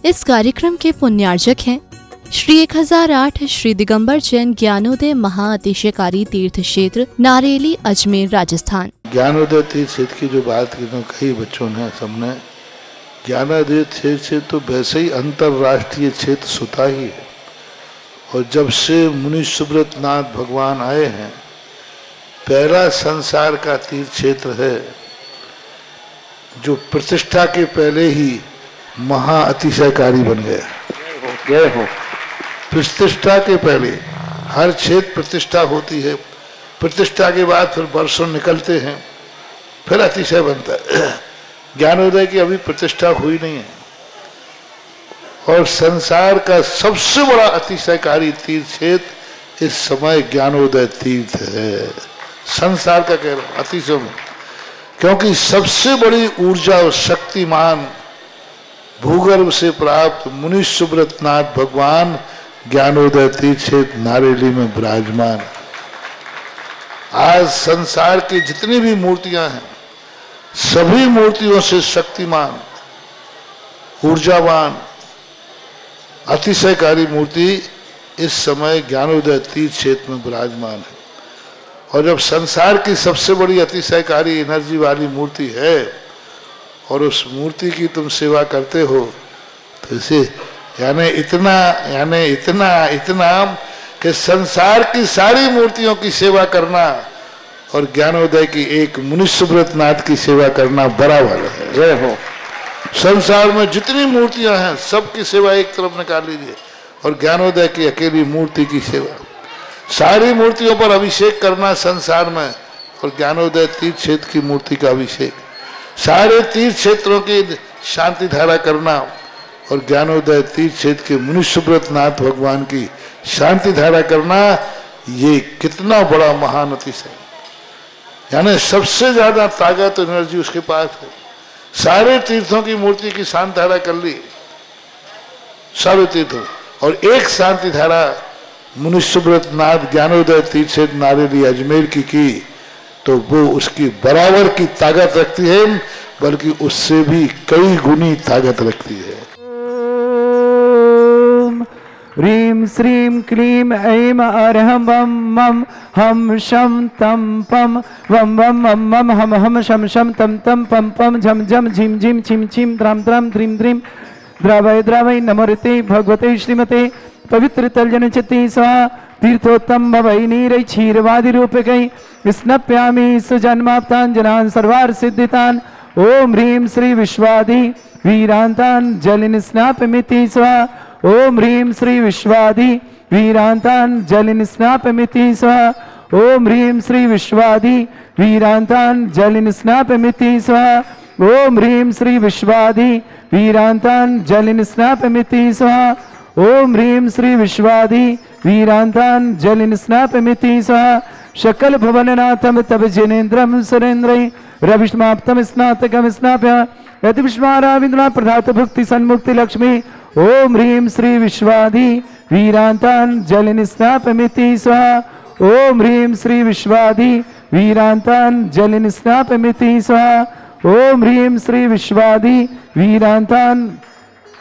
इस कार्यक्रम के पुण्यार्जक हैं श्री 1008 श्री दिगंबर जैन ज्ञानोदय महाअतिशयकारी तीर्थ क्षेत्र नारेली अजमेर राजस्थान। ज्ञानोदय तीर्थ क्षेत्र की जो बात की कई बच्चों ने सबने, ज्ञानोदय तीर्थ क्षेत्र तो वैसे ही अंतर्राष्ट्रीय क्षेत्र सुता ही है। और जब से मुनि सुब्रत नाथ भगवान आए हैं, पहला संसार का तीर्थ क्षेत्र है जो प्रतिष्ठा के पहले ही महाअतिशयकारी बन गया। जय हो। प्रतिष्ठा के पहले हर क्षेत्र प्रतिष्ठा होती है, प्रतिष्ठा के बाद फिर वर्षों निकलते हैं, फिर अतिशय बनता है। ज्ञानोदय की अभी प्रतिष्ठा हुई नहीं है और संसार का सबसे बड़ा अतिशयकारी तीर्थ क्षेत्र इस समय ज्ञानोदय तीर्थ है। संसार का कह रहा हूं अतिशय में, क्योंकि सबसे बड़ी ऊर्जा और शक्तिमान भूगर्भ से प्राप्त मुनि सुब्रत नाथ भगवान ज्ञानोदय तीर्थ क्षेत्र नारेली में विराजमान। आज संसार की जितनी भी मूर्तियां हैं, सभी मूर्तियों से शक्तिमान, ऊर्जावान, अतिशयकारी मूर्ति इस समय ज्ञानोदय तीर्थ क्षेत्र में विराजमान है। और जब संसार की सबसे बड़ी अतिशयकारी एनर्जी वाली मूर्ति है और उस मूर्ति की तुम सेवा करते हो, तो इसे यानी इतना कि संसार की सारी मूर्तियों की सेवा करना और ज्ञानोदय की एक मुनि सुब्रत नाथ की सेवा करना बराबर है। जय हो। संसार में जितनी मूर्तियां हैं सबकी सेवा एक तरफ निकाल लीजिए और ज्ञानोदय की अकेली मूर्ति की सेवा। सारी मूर्तियों पर अभिषेक करना संसार में और ज्ञानोदय तीर्थ क्षेत्र की मूर्ति का अभिषेक, सारे तीर्थ क्षेत्रों की शांति धारा करना और ज्ञानोदय तीर्थ क्षेत्र के मुनि सुब्रत नाथ भगवान की शांति धारा करना, ये कितना बड़ा महान अतिशय, यानी सबसे ज्यादा ताकत एनर्जी उसके पास है। सारे तीर्थों की मूर्ति की शांति धारा कर ली, सारे तीर्थों, और एक शांति धारा मुनि सुब्रत नाथ ज्ञानोदय तीर्थ क्षेत्र नारेली अजमेर की तो वो उसकी बराबर की ताकत रखती है, बल्कि उससे भी कई गुनी ताकत रखती है। ह्रीं श्रीं क्लीं ऐं अरहं वं मं हम शं तं पं वं वं मं मं हम हम शं शं तं तं पं पं झं झं झिं झिं छिं छिं द्रां द्रां द्रीं द्रीं द्रावय द्रावय नमोते भगवते श्रीमते पवित्र तलजन चित्ती स्वाहा तीर्थोत्तम भवै नीरै क्षीरवादि रूपकै स्नप्यामि सुजन्माप्तान् सर्वार्थ सिद्धितान्। ओम ह्रीं श्री विश्वादि वीरान्तान् जलिन स्नापमिति स्वाहा। ओम ह्रीं श्री विश्वादि वीरान्तान् जलिन स्नापमिति स्वाहा। ओम ह्रीं श्री विश्वादि वीरान्तान् जलिन स्नापमिति स्वाहा। ओम ह्रीं श्री विश्वादि वीरान्तान् जलिन स्नापमिति स्वाहा। ओम ह्रीं श्री विश्वादि वीरान्तान् जलिन स्नापमिति स्वाहा। शकल भुवननाथम तब जिनेन्द्रम सुरेन्द्रै रविष्माप्तम स्नातकम स्नाप्य यदि विस्माराविंद्रा प्रधात भुक्ति सन्मुक्ति लक्ष्मी। ओम ह्रीं श्री विश्वादि वीरान्तान् जलिन स्नापमिति स्वाहा। ओम ह्रीं श्री विश्वादि वीरान्तान् जलिन स्नापमिति स्वाहा। ओम ह्रीं श्री विश्वादि वीरान्तान्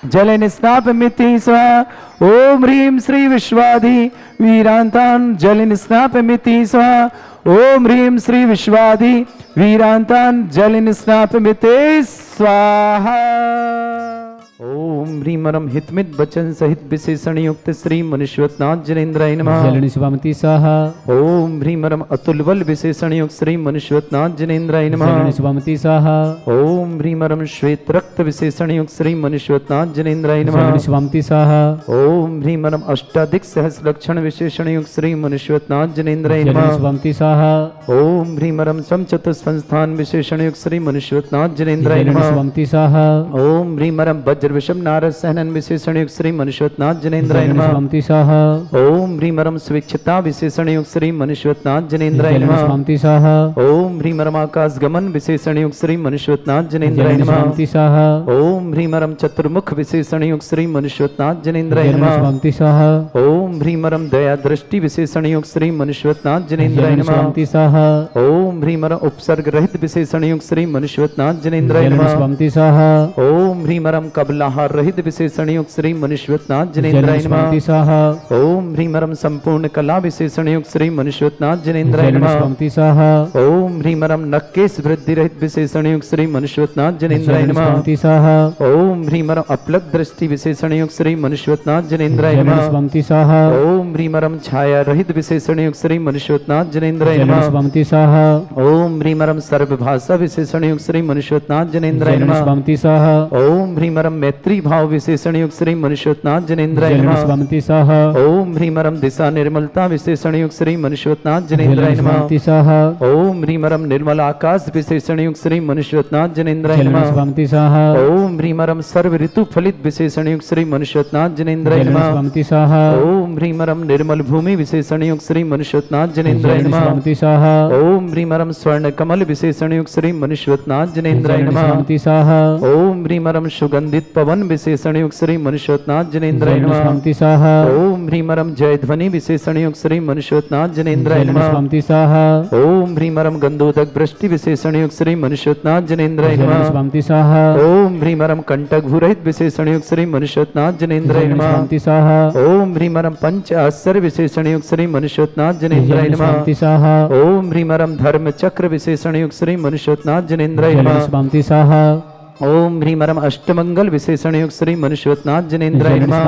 जलिन स्नापमिति स्वाहा। ओम ह्रीं श्री विश्वादि वीरान्तान् जलिन स्नापमिति स्वाहा। ओम ह्रीं श्री विश्वादि वीरान्तान् जलिन स्नापमिति स्वाहा। ओम ह्रीमरम हितमित वचन सहित विशेषण युक्त श्री मनुष्यवतनाथ जनेन्द्राय नमः। जलनि शिवामति स्वाहा। ओम ह्रीमरम अतुल बल विशेषण युक्त श्री मनुष्यवतनाथ जनेन्द्राय नमः। जलनि शिवामति स्वाहा। ओम ह्रीमरम श्वेत रक्त विशेषण युक्त श्री मनुष्यवतनाथ जनेन्द्राय नमः। जलनि शिवामति स्वाहा। ओम ह्रीमरम अष्टाधिक सहस्र लक्षण विशेषण युक्त श्री मनुष्यवतनाथ जनेन्द्राय नमः। जलनि शिवामति स्वाहा। ओम ह्रीमरम समचतुर संस्थान विशेषण युक्त श्री मनुष्यवतनाथ जनेन्द्राय जलनि नमः। शिवामति स्वाहा। ओम ह्रीमरम वज्र विषम नारद सहनन विशेषण युक्त श्री मनुष्यवतनाथ जनेन्द्राय जलनि नमः। शिवामति स्वाहा। ओम ह्रीमरम स्वेच्छता विशेषण युक्त श्री मनुष्यवतनाथ जनेन्द्राय जलनि नमः। शिवामति स्वाहा। ओम ह्रीमरम आकाश गमन विशेषण युक्त श्री मनुष्यवतनाथ जनेन्द्राय जलनि नमः। शिवामति स्वाहा। ओम ह्रीमरम चतुर्मुख विशेषण युक्त श्री मनुष्यवतनाथ जनेन्द्राय जलनि नमः। शिवामति स्वाहा। ओम ह्रीमरम दया दृष्टि विशेषण युक्त श्री मनुष्यवतनाथ जनेन्द्राय जलनि नमः। शिवामति स्वाहा। ओम ह्रीमरम उपसर्ग रहित विशेषण युक्त श्री मनुष्यवतनाथ जनेन्द्राय जलनि नमः। शिवामति स्वाहा। ओम ह्रीमरम कबला फलाहार रहित विशेषण युक्त श्री मनुष्यनाथ जनेन्द्राय नमः। ओम ह्रीमरम संपूर्ण कला विशेषण युक्त श्री मनुष्यनाथ जनेन्द्राय नमः। ओम ह्रीमरम नक्केश वृद्धि रहित विशेषण युक्त श्री मनुष्यनाथ जनेन्द्राय नमः। ओम ह्रीमरम अपलक दृष्टि विशेषण युक्त श्री मनुष्यनाथ जनेन्द्राय नमः। ओम ह्रीमरम छाया रहित विशेषण युक्त श्री मनुष्यनाथ जनेन्द्राय नमः। ओम ह्रीमरम सर्वभाषा विशेषण युक्त श्री मनुष्यनाथ जनेन्द्राय नमः। ओम ह्रीमरम मैत्री भाव विशेषण युक्त श्री मनुष्यनाथ जनेन्द्राय नमः। ओम ह्रीमरम दिशा निर्मलता विशेषण युक्त श्री मनुष्यनाथ जनेन्द्राय नमः। ओम ह्रीमरम निर्मल आकाश विशेषण युक्त श्री मनुष्यनाथ जनेन्द्राय नमः। ओम ह्रीमरम सर्व ऋतु फलित विशेषण युक्त श्री मनुष्यनाथ जनेन्द्राय नमः। ओम ह्रीमरम निर्मल भूमि विशेषण युक्त श्री मनुष्यनाथ जनेन्द्राय नमः। ओम ह्रीमरम स्वर्ण कमल विशेषण युक्त श्री मनुष्यनाथ जनेन्द्राय नमः। ओम ह्रीमरम सुगंधित पवन विशेषण युक्त श्री मनुष्यनाथ जनेन्द्राय नमः। ओम ह्रीमरम जय ध्वनि विशेषण युक्त श्री मनुष्यनाथ जनेन्द्राय नमः। ओम ह्रीमरम गंधोदक वृष्टि विशेषण युक्त श्री मनुष्यनाथ जनेन्द्राय नमः। ओम ह्रीमरम कंटक भूरहित विशेषण युक्त श्री मनुष्यनाथ जनेन्द्राय नमः। ओम ह्रीमरम पंच आश्चर्य विशेषण युक्त श्री मनुष्यनाथ जनेन्द्राय नमः। ओम ह्रीमरम धर्म चक्र विशेषण युक्त श्री मनुष्यनाथ जनेन्द्राय नमः। ओम ह्रीमरम अष्टमंगल विशेषण युक्त श्री मनुष्यनाथ जनेन्द्राय नमः।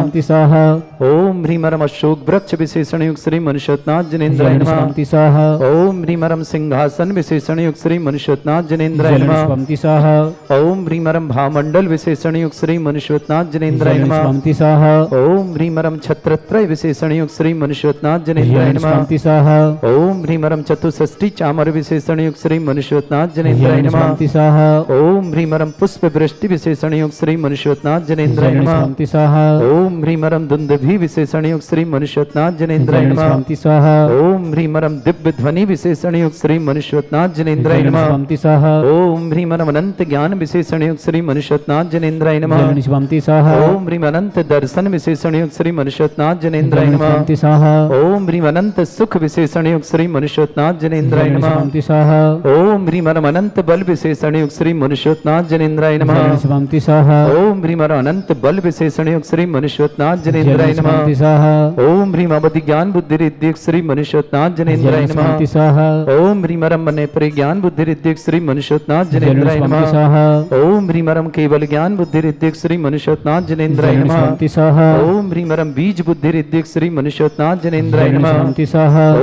ओम ह्रीमरम अशोक वृक्ष विशेषण युक्त श्री मनुष्यनाथ जनेन्द्राय नमः। ओम ह्रीमरम सिंहासन विशेषण युक्त श्री मनुष्यनाथ जनेन्द्राय नमः। ओम ह्रीमरम भामंडल विशेषण युक्त श्री मनुष्यनाथ जनेन्द्राय नमः। ओम ह्रीमरम छत्रत्रय विशेषण युक्त श्री मनुष्यनाथ जनेन्द्राय नमः। ओम ह्रीमरम चतुष्षष्टि चामर विशेषण युक्त श्री मनुष्यनाथ जनेन्द्राय नमः। ओम ह्रीमरम पुष्प वृष्टि विशेषण युक्त श्री मनुष्यनाथ जनेन्द्राय नमः। ओम ह्रीमरम दुंदुभि विशेषण युक्त श्री मनुष्यनाथ जनेन्द्राय नमः। ओम ह्रीमरम दिव्य ध्वनि विशेषण युक्त श्री मनुष्यनाथ जनेन्द्राय नमः। ओम ह्रीमरम अनंत ज्ञान विशेषण युक्त श्री मनुष्यनाथ जनेन्द्राय नमः। ओम ह्रीम अनंत दर्शन विशेषण युक्त श्री मनुष्यनाथ जनेन्द्राय नमः। ओम ह्रीम अनंत सुख विशेषण युक्त श्री मनुष्यनाथ जनेन्द्राय नमः। ओम ह्रीमरम अनंत बल विशेषण युक्त श्री मनुष्यनाथ जनेन्द्राय नमः। ओम ह्रीमरम अनंत बल विशेषण युक्त श्री मनुष्यनाथ जनेन्द्राय नमः। ओम ह्रीम अवधि ज्ञान बुद्धि रिद्धि श्री मनुष्यनाथ जनेन्द्राय नमः। ओम ह्रीमरम मने परि ज्ञान बुद्धि रिद्धि श्री मनुष्यनाथ जनेन्द्राय नमः। ओम ह्रीमरम केवल ज्ञान बुद्धि रिद्धि श्री मनुष्यनाथ जनेन्द्राय नमः। ओम ह्रीमरम बीज बुद्धि रिद्धि श्री मनुष्यनाथ जनेन्द्राय नमः।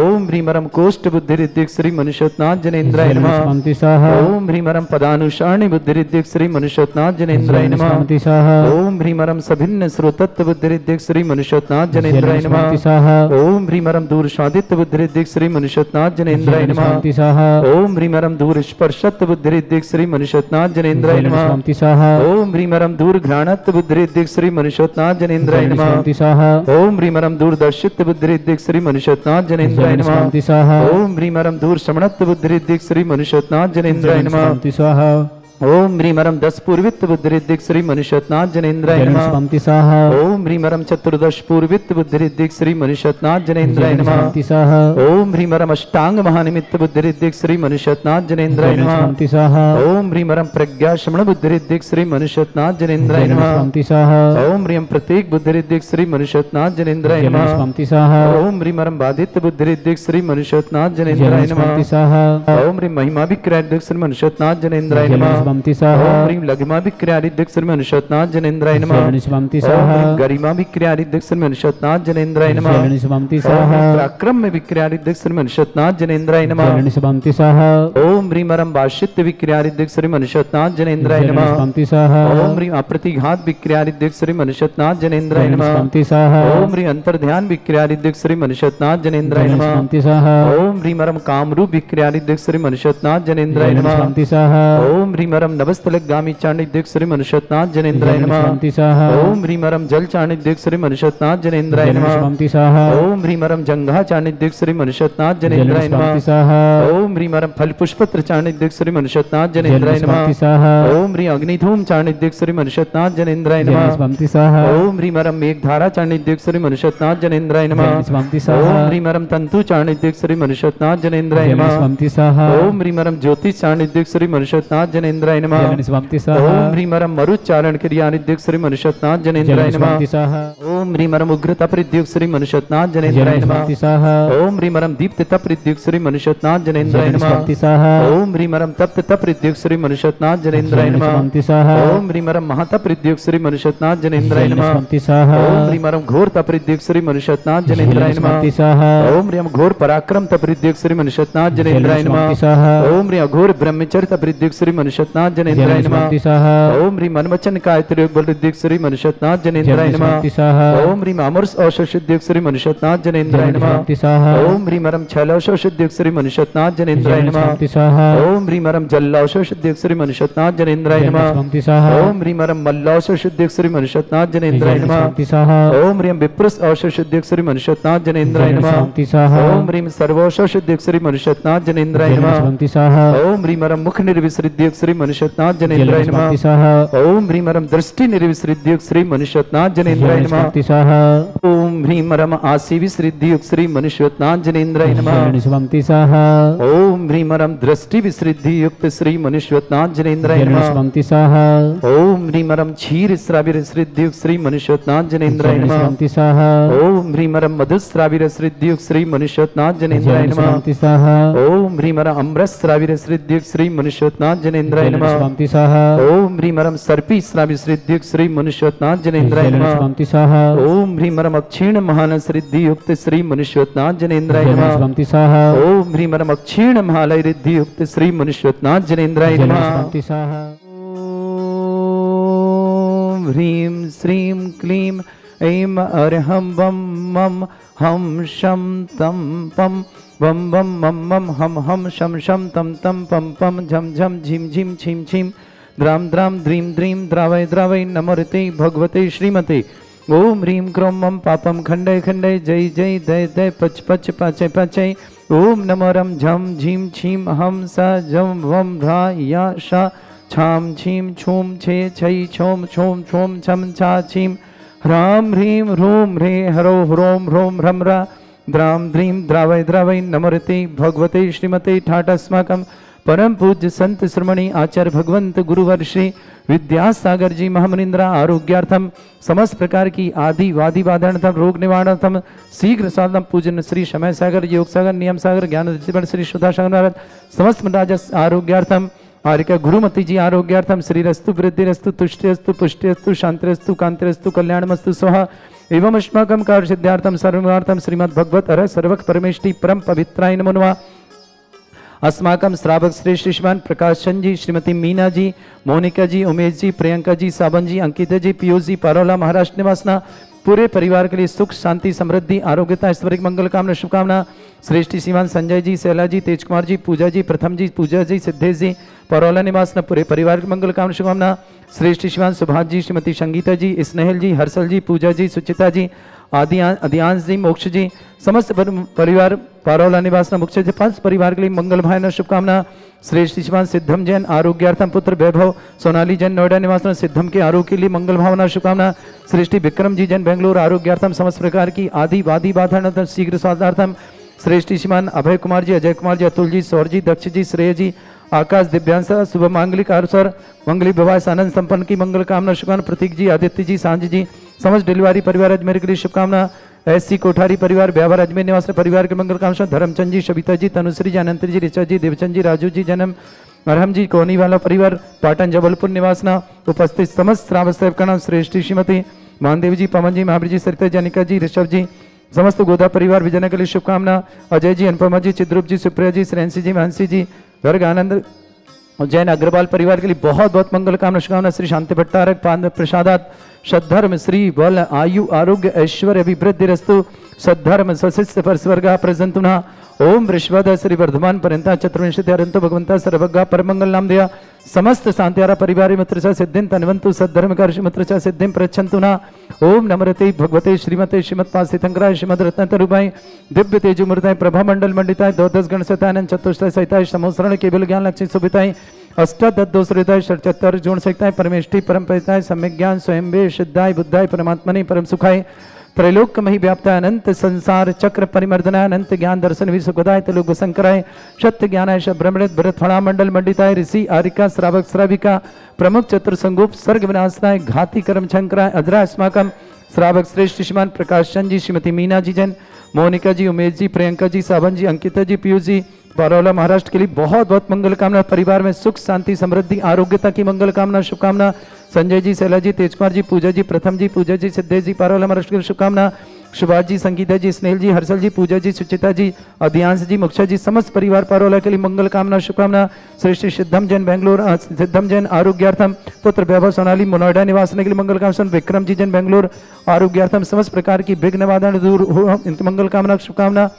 ओम ह्रीमरम कोष्ठ बुद्धि रिद्धि श्री मनुष्यनाथ जनेन्द्राय नमः। ओम ह्रीमरम पदानुसारणी बुद्धि रिद्धि श्री मनुष्यनाथ जनेन्द्राय नमः। ओम ह्रीमरम सभिन्न श्रोतत्व बुद्धि रिद्धि श्री मनुष्यनाथ जनेन्द्राय नमः। ओम ह्रीमरम दूर स्वादित्व बुद्धि रिद्धि श्री मनुष्यनाथ जनेन्द्राय नमः। ओम ह्रीमरम दूर स्पर्शत्व बुद्धि रिद्धि श्री मनुष्यनाथ जनेन्द्राय नमः। ओम ह्रीमरम दूर घ्राणत्व बुद्धि रिद्धि श्री मनुष्यनाथ जनेन्द्राय नमः। ओम ह्रीमरम दूर दर्शित्व बुद्धि रिद्धि श्री मनुष्यनाथ जनेन्द्राय नमः। ओम ह्रीमरम दूर श्रवणत्व बुद्धि रिद्धि श्री मनुष्यनाथ जनेन्द्राय नमः। ओम ह्रीमरम 10 पूर्वित्व बुद्धिरिद्धि श्री मनुष्यनाथ जनेन्द्राय नमः। ओम ह्रीमरम चतुर्दश पूर्वित्व बुद्धिरिद्धि श्री मनुष्यनाथ जनेन्द्राय नमः। ओम ह्रीमरम अष्टांग महानिमित्त बुद्धिरिद्धि श्री मनुष्यनाथ जनेन्द्राय नमः। ओम ह्रीमरम प्रज्ञा श्रवण बुद्धिरिद्धि श्री मनुष्यनाथ जनेन्द्राय नमः। ओम ह्रीम प्रत्येक बुद्धिरिद्धि श्री मनुष्यनाथ जनेन्द्राय नमः। ओम ह्रीमरम बाधित बुद्धिरिद्धि श्री मनुष्यनाथ जनेन्द्राय नमः। ओम ह्रीम महिमा विक्रिया श्री मनुष्यनाथ जनेन्द्राय नमः। ओम ह्रीम लघिमा विक्रियादिद्धिक श्री मनुष्यनाथ जनेन्द्राय नमः। ओम ह्रीम गरिमा विक्रियादिद्धिक श्री मनुष्यनाथ जनेन्द्राय नमः। ओम पराक्रम में विक्रियादिद्धिक श्री मनुष्यनाथ जनेन्द्राय नमः। ओम ह्रीमरम वाशित्य विक्रियादिद्धिक श्री मनुष्यनाथ जनेन्द्राय नमः। ओम ह्रीम अप्रतिघात विक्रियादिद्धिक श्री मनुष्यनाथ जनेन्द्राय नमः। ओम ह्रीम अंतर्ध्यान विक्रियादिद्धिक श्री मनुष्यनाथ जनेन्द्राय नमः। ओम ह्रीमरम कामरूप विक्रियादिद्धिक श्री मनुष्यनाथ जनेन्द्राय नमः। ओम ह्रीमरम नभस्थलगामी चाणिद्यक श्री मनुष्यनाथ जनेन्द्राय नमः। ओम ह्रीमरम जल चाणिद्यक श्री मनुष्यनाथ जनेन्द्राय नमः। ओम ह्रीमरम जंघा चाणिद्यक श्री मनुष्यनाथ जनेन्द्राय नमः। ओम ह्रीमरम फल पुष्पत्र चाणिद्यक श्री मनुष्यनाथ जनेन्द्राय नमः। ओम ह्री अग्निधूम चाणिद्यक श्री मनुष्यनाथ जनेन्द्राय नमः। ओम ह्रीमरम मेघधारा चाणिद्यक श्री मनुष्यनाथ जनेन्द्राय नमः। ओम ह्रीमरम तंतु चाणिद्यक श्री मनुष्यनाथ जनेन्द्राय नमः। ओम ह्रीमरम ज्योतिष चाणिद्यक श्री मनुष्यनाथ जनेन्द्राय जनेन्द्राय नमः। जलन स्वामी स्वाहा। ओम ह्रीं रम मरुच्चारण क्रियानिद्युक्त श्री मनुष्यनाथ जनेन्द्राय जलन नमः। स्वामी स्वाहा। ओम ह्रीं रम उग्र तपरिद्युक्त श्री मनुष्यनाथ जनेन्द्राय जलन नमः। स्वामी स्वाहा। ओम ह्रीं रम दीप्त तपरिद्युक्त श्री मनुष्यनाथ जनेन्द्राय जलन नमः। स्वामी स्वाहा। ओम ह्रीं रम तप्त तपरिद्युक्त श्री मनुष्यनाथ जनेन्द्राय जलन नमः। स्वामी स्वाहा। ओम ह्रीं रम महातपरिद्युक्त श्री मनुष्यनाथ जनेन्द्राय जलन नमः। स्वामी स्वाहा। ओम ह्रीं रम घोर तपरिद्युक्त श्री मनुष्यनाथ जनेन्द्राय जलन नमः। स्वामी स्वाहा। ओम ह्रीं घोर पराक्रम तपरिद्युक्त श्री मनुष्यनाथ जनेन्द्राय जलन नमः। स्वामी स्वाहा। ओम ह्रीं अघोर ब्रह्मचर्य तपरिद्युक्त श्री मनुष्यनाथ जनेन्द्राय जलन नमः। स्वामी स्वाहा। ओम ह्रीं मनवचन कायत्र्योग बलुद्युक्त श्री मनुष्यनाथ जनेन्द्राय जलन नमः। स्वामी स्वाहा। ओम ह्रीं अमरस औषधयुक्त श्री मनुष्यनाथ जनेन्द्राय जलन नमः। स्वामी स्वाहा। ओम ह्रीं रम छलौषधयुक्त श्री मनुष्यनाथ जनेन्द्राय जलन नमः। स्वामी स्वाहा। ओम ह्रीं रम जल्लौषधयुक्त श्री मनुष्यनाथ जनेन्द्राय जलन नमः। स्वामी स्वाहा। ओम ह्रीं रम मल्लौषधयुक्त श्री मनुष्यनाथ जनेन्द्राय जलन नमः। स्वामी स्वाहा। ओम ह्रीं विप्रस औषधयुक्त श्री मनुष्यनाथ जनेन्द्राय जलन नमः। स्वामी स्वाहा। ओम ह्रीं सर्वौषधयुक्त श्री मनुष्यनाथ जनेन्द्राय जलन नमः। स्वामी स्वाहा। ओम ह्रीं रम मुख निर्विसृद्युक्त श्री मनुष्यनाथ जनेन्द्राय जलन नमः। स्वामी स्वाहा। ओम ह्रीं रम दृष्टि निर्विसृद्युक्त श्री मनुष्यनाथ जनेन्द्राय जलन नमः। स्वामी स्वाहा। ओम ह्रीं रम आसी विसृद्युक्त श्री मनुष्यनाथ जनेन्द्राय नमः। जलन स्वामी स्वाहा। ओम ह्रीं रम दृष्टि विसृद्धियुक्त श्री मनुष्यनाथ जनेन्द्राय जलन नमः। स्वामी स्वाहा। ओम ह्रीं रम क्षीर श्राविर सृद्युक्त श्री मनुष्यनाथ जनेन्द्राय जलन नमः। स्वामी स्वाहा। ओम ह्रीं रम मधुश्राविर सृद्युक्त श्री मनुष्यनाथ जनेन्द्राय जलन नमः। स्वामी स्वाहा। ओम ह्रीं रम अमृत श्राविर सृद्युक्त श्री मनुष्यनाथ जनेन्द्राय जलन नमः। स्वामी स्वाहा। ओम ह्रीं रम सर्पी श्राविर सृद्युक्त श्री मनुष्यनाथ जनेन्द्राय जलन नमः। स्वामी स्वाहा। ओम ह्रीं रम क्षीण महान सृद्धियुक्त श्री मनुष्यनाथ जनेन्द्राय जलन नमः। स्वामी स्वाहा। ओम ह्रीं रम क्षीण महालय रिद्धियुक्त श्री मनुष्यनाथ जनेन्द्राय जलन नमः। स्वामी स्वाहा। ओम ह्रीं श्रीं क्लीं ऐं अरहं वं मं हम शं तं पं वं वं मं मं हम हम शं शं तं तं पं पं झं झं झिं झिं छिं छिं द्रां द्रां द्रीं द्रीं द्रावय द्रावय नमोते भगवते श्रीमते। ओम ह्रीं क्रों मं पापं खण्डय खण्डय जय जय दय दय पच पच पचय पचय। ओम नमो रं झं झीं छीं हम स जं वं ह्रा या शा छां छीं छूं छे छै छौं छौं छौं छं छा छीं ह्रां ह्रीं ह्रूं ह्रे हरो ह्रों ह्रों ह्रं ह्रा द्रां द्रीं द्रावय द्रावय नमोते भगवते श्रीमते। ठाटस्माकं परम पूज्य संत श्रमणी आचार्य भगवंत गुरुवर श्री विद्यासागर जी महामुनिंद्रा आरोग्यार्थम समस्त प्रकार की आदि वादी बाधार्थम रोग निवारणार्थम शीघ्र साधन पूजन श्री समय सागर योग सागर नियम सागर ज्ञान श्री सुधा सागर महाराज समस्त राजस आरोग्यार्थम आर्य गुरुमती जी आरोग्यार्थम श्रीरस्तु वृद्धिरस्तु तुष्टिरस्तु पुष्टिरस्तु शांतिरस्तु कांतिरस्तु कल्याणमस्तु स्वाहा। एवं अस्माकं कार्य सिद्धार्थम सर्वार्थम श्रीमद् भगवत अर सर्वक परमेष्टि परम पवित्राय नमो नमः। अस्माकं श्रावक श्रेष्ठ श्रीमान प्रकाशन जी, श्रीमती मीना जी, मोनिका जी, उमेश जी, प्रियंका जी, साबन जी, अंकिता जी, पीयूष जी, पारोला महाराष्ट्र निवासना पूरे परिवार के लिए सुख शांति समृद्धि आरोग्यता ऐश्वर्य मंगल कामना शुभकामना। श्रेष्ठी श्रीमान संजय जी, शैला जी, तेज कुमार जी, पूजा जी, प्रथम जी, पूजा जी, सिद्धेश जी, परोला निवासना पूरे परिवार की मंगल कामना शुभकामना। श्रेष्ठी श्रीमान सुभाष जी, श्रीमती संगीता जी, स्नेहल जी, हर्षल जी, पूजा जी, सुचिता जी, आदियांश जी, मोक्ष जी, समस्त परिवार पारोला निवासना मुख्य जी पांच परिवार के लिए मंगल भावना शुभकामना। श्रेष्ठ शिवान सिद्धम जैन आरोग्यार्थम पुत्र वैभव सोनाली जैन नोएडा निवासना सिद्धम के आरोग्य के लिए मंगल भावना शुभकामना। श्रेष्ठी विक्रम जी जैन बेंगलुरु आरोग्यार्थम समस्त प्रकार की आदि वादी बाधार्थम शीघ्र स्वास्थ्यार्थम। श्रेष्ठी श्रीमान अभय कुमार जी, अजय कुमार जी, अतुल जी, सौर जी, दक्ष जी, श्रेय जी, आकाश दिव्यांश शुभ मांगलिक अवसर मंगली विवाह आनंद संपन्न की मंगल कामना शुभकामना। प्रतीक जी, आदित्य जी, सांझ जी, समस्त डिलीवरी परिवार अजमेर के लिए शुभकामना। एससी कोठारी परिवार ब्यावर अजमेर निवास परिवार के मंगल कामना। धर्मचंद जी, सविता जी, तनुश्री जी, अनंतरी जी, ऋचा जी, देवचंद जी, राजू जी, जन्म अरहम जी, कोनी वाला परिवार पाटन जबलपुर निवासना उपस्थित समस्त श्रावक सेवक का नाम श्रेष्ठी श्रीमती मानदेव जी, पवन जी, महावीर जी, सरिता, जनिका जी, ऋषभ जी, समस्त गोदा परिवार विजय के लिए शुभकामना। अजय जी, अनुपमा जी, चिद्रूप जी, सुप्रिया जी, श्रेंसी जी, मानसी जी, गर्ग आनंद जैन अग्रवाल परिवार के लिए बहुत बहुत मंगल कामना शुभकामना। श्री शांति भट्टारक पान प्रसादात सद्धर्म श्री बल आयु आरोग्य ऐश्वर्य अभिवृद्धि रस्तु सद्धर्म स्वशिष्य पर स्वर्ग प्रजंतुना। ओम वृषभद श्री वर्धमान पर्यंता चतुर्विंशति अरंतो भगवंता सर्वज्ञ परमंगल नाम दिया समस्त शांत्यारा परिवार मित्र सिद्धिं तन्वंतु सद्धर्म कर्ष मित्र सिद्धिं प्रच्छन्तु ना। ओम नमरते भगवते श्रीमते श्रीमत्पासितंकराय श्रीमद रत्नतरुबाई दिव्य तेजुमूर्ताय प्रभा मंडल मंडिताय द्वादश गण सतानंद चतुष्टय सहिताय समोसरण केवल ज्ञान लक्ष्मी सुभिताय अष्टादशोसृताय षट्चत्तर जोड़ सकताय परमेष्टि परम परिताय सम्यक ज्ञान स्वयं वे सिद्धाय बुद्धाय परमात्मने परम सुखाय त्रैलोक्यमहि व्याप्ताय अनंत संसार चक्र परिमर्दनाय अनंत ज्ञान दर्शन विश्वदाय लोक शंकराय सत्य ज्ञानाय ब्रह्मणित भरत फणा मंडल मंडिताय ऋषि आरिका श्रावक श्राविका प्रमुख चतुर संगोप सर्ग विनाशनाय घाती कर्म शंकराय अजरा अस्माकम श्रावक श्रेष्ठ श्रीमान प्रकाश चंद जी, श्रीमती मीना जी जैन, मोनिका जी, उमेश जी, प्रियंका जी, सावन जी, अंकिता जी, पीयूष जी, बरौला महाराष्ट्र के लिए बहुत बहुत मंगल कामना। परिवार में सुख शांति समृद्धि आरोग्यता की मंगल कामना शुभकामना। संजय जी, शैला जी, तेजकुमार जी, पूजा जी, प्रथम जी, पूजा जी, सिद्धेश जी, बरौला महाराष्ट्र के लिए शुभकामना। सुभाष जी, संगीता जी, स्नेहल जी, हर्षल जी, पूजा जी, सुचिता जी, अधियांश जी, मुक्षा जी, समस्त परिवार पारोला के लिए मंगल कामना शुभकामना। श्री श्री सिद्धम जैन बेंगलोर, सिद्धम जैन आरोग्यार्थम पुत्र वैभव सोनाली नोएडा निवासने के लिए मंगल कामना। विक्रम जी जैन बेंगलोर आरोग्यार्थम समस्त प्रकार की विघ्न बाधा दूर हो मंगल कामना शुभकामना।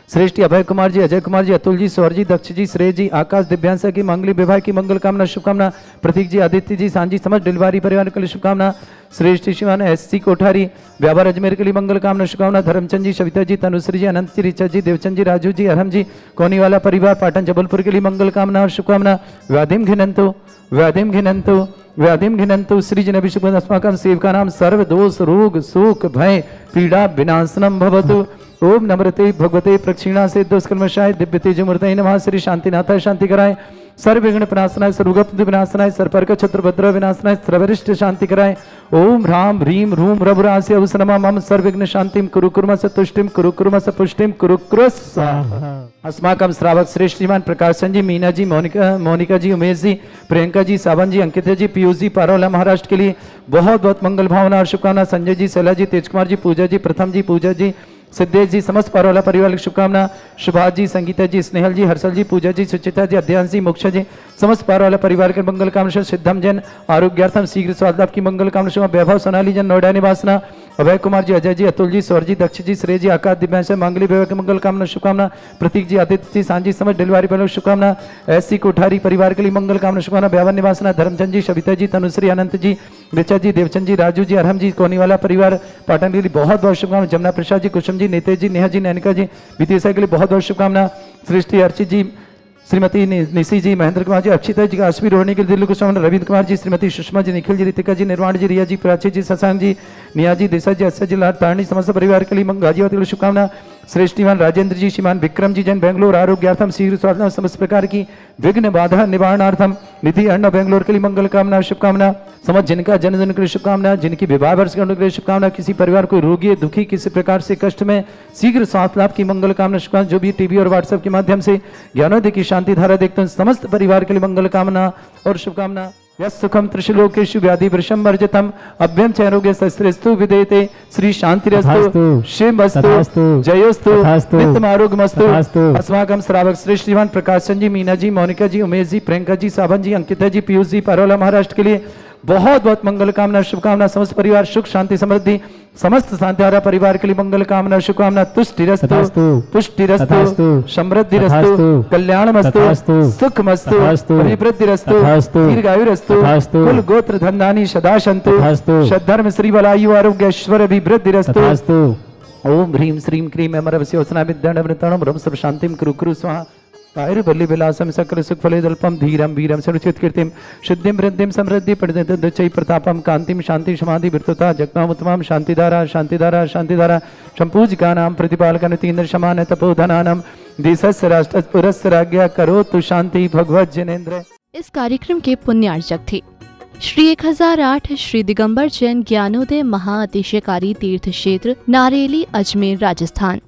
श्रेष्ठी अभय कुमार जी, अजय कुमार जी, अतुल जी, स्वर जी, दक्ष जी, श्रेय जी, आकाश दिव्यांशा की मंगली विवाह की मंगल कामना शुभकामना। प्रतीक जी, आदित्य जी, सांझी समस्त डिलवारी परिवार के लिए शुभकामना। श्रेष्ठ शिवान एस.सी. कोठारी व्यापार अजमेर के लिए मंगल कामना शुभकामना। धर्मचंद जी, सविता जी, तनुश्री जी, अनंत जी, रिचा जी, देवचंद जी, राजू जी, अरहम जी, कोनीवाला परिवार पाटन जबलपुर के लिए मंगल कामना और शुभकामना। व्याधिम घिनंतु व्याधिम घिनंतु व्याधिम घिनंतु श्री जनभि शुभ अस्माकं सेवका नाम सर्व दोष रोग शोक भय पीड़ा विनाशनम भवतु। ओम नम्रते भगवते प्रक्षिणा से दुष्कर्मशाय दिव्य तेजमूर्तये नमः। श्री शांतिनाथाय शांति कराय, सर्व विघ्न विनाशनाय, सर्वगुप्त विनाशनाय, सर्पर्क छत्रभद्र विनाशनाय, सर्वरिष्ट शांति कराय। ओम ह्राम ह्रीम रूम रघुरास्य अवसरमा मम सर्वविघ्न शांतिम कुरु कुर्मस तुष्टिम कुरु कुर्मस पुष्टिम कुरु कुरु स्वाहा। अस्माकं श्रावक श्रेष्ठ श्रीमान प्रकाश जी, मीना जी, मोनिका जी, उमेश जी, प्रियंका जी, सावन जी, अंकिता जी, पीयूष जी, पारोला महाराष्ट्र के लिए बहुत बहुत मंगल भावना और शुभकामना। संजय जी, शैला जी, तेजकुमार जी, पूजा जी, प्रथम जी, पूजा जी, सिद्धेश जी, समस्त पारोला परिवार की शुभकामना। सुभाष जी, संगीता जी, स्नेहल जी, हर्षल जी, पूजा जी, सुचिता जी, अध्यांश जी, मोक्षा जी, समस्त पारोला परिवार के मंगल कामना। सिद्धम जैन आरोग्यार्थम शीघ्र स्वास्थ्य लाभ की मंगल कामना। वैभव सोनाली जन नोएडा निवासना। अभय कुमार जी, अजय जी, अतुल जी, स्वर जी, दक्ष जी, श्रेय जी, आकाश दिव्यांश मांगली विवाह की मंगल कामना शुभकामना। प्रतीक जी, आदित्य जी, सांझी समझ डिलवारी पर शुभकामना। एस.सी. कोठारी परिवार के लिए मंगल कामना शुभकामना। व्यावन निवासना। धर्मचंद जी, सविता जी, तनुश्री, अनंत जी, ऋचा जी, देवचंद जी, राजू जी, अरहम जी, कोनीवाला परिवार पाटन के लिए बहुत बहुत शुभकामना। जमुना प्रसाद जी, कुसुम जी, नेतेश जी, नेहा जी, नैनिका जी, विदेशा के लिए बहुत बहुत शुभकामना। सृष्टि अर्चित जी, श्रीमती निशी जी, महेंद्र कुमार जी, अक्षिता जी, काश्मीर रोहिणी के दिल्ली कुशवाहा, रविंद्र कुमार जी, श्रीमती सुषमा जी, निखिल जी, रितिका जी, निर्वाण जी, रिया जी, प्राची जी, शशांक जी, निया जी, देसा जी, अस्सा जी, लाल तारणी समस्त परिवार के लिए गाजियाबाद के लिए शुभकामना। श्रेष्ठीमान राजेंद्र जी, श्रीमान विक्रम जी जैन बेंगलोर आरोग्यार्थम शीघ्र स्वास्थ्य समस्त प्रकार की विघ्न बाधा निवारणार्थम निधि अन्न बेंगलोर के लिए मंगल कामना शुभकामना। समझ जिनका जन्मदिन के लिए शुभकामना, जिनकी विवाह वर्ष के लिए शुभकामना, किसी परिवार को रोगी दुखी किसी प्रकार से कष्ट में शीघ्र स्वास्थ्य लाभ की मंगल कामना शुभकामना। जो भी टीवी और व्हाट्सएप के माध्यम से ज्ञानोदय की शांति धारा देखते हैं समस्त परिवार के लिए मंगल कामना और शुभकामना। यस्सुखम त्रिशलोकेषु व्याधि वृषम वर्जितम अभ्यम चैरोग्य शस्त्रेस्तु विदेते श्री शांतिरस्तु शिवमस्तु जयोस्तु नित्यम आरोग्यमस्तु। अस्माकं श्रावक श्रेष्ठ श्रीमान प्रकाश चंद जी, मीना जी, मोनिका जी, उमेश जी, प्रियंका जी, सावन जी, अंकिता जी, पीयूष जी, पारोला महाराष्ट्र के लिए बहुत बहुत मंगल कामना शुभकामना। समस्त परिवार सुख शांति समृद्धि समस्त शांतिहारा परिवार के लिए मंगल कामना शुभकामना। तुष्टिरस्तु पुष्टिरस्तु समृद्धिरस्तु कल्याणमस्तु सुखमस्तु अभिवृद्धिरस्तु दीर्घायुरस्तु कुल गोत्र धन्यानि सदा सन्तु सद्धर्म श्री बलायु आरोग्य ऐश्वर्य अभिवृद्धिरस्तु। ओम ह्रीं श्रीं क्रीं अमरवस्य वसना विद्याणवृतणं ब्रह्म सर्व शांतिं कुरु कुरु स्वाहा। आयुर्बल्ली विलासम सकल सुख फले दल्पम धीरम वीरम सरुचित कीर्तिम सिद्धिम वृद्धिम समृद्धि प्रदचय प्रतापम कांतिम शांति समाधि वृत्तता जगताम उत्तमम शांतिधारा शांतिधारा शांतिधारा संपूजिका नाम प्रतिपालकन तीन्द्र समान तपोधनानम देशस्य राष्ट्र पुरस्य राज्ञा करो तु शांति भगवत जनेन्द्र। इस कार्यक्रम के पुण्यार्चक थे श्री 1008 श्री दिगंबर जैन ज्ञानोदय महाअतिशयकारी तीर्थ क्षेत्र नारेली अजमेर राजस्थान।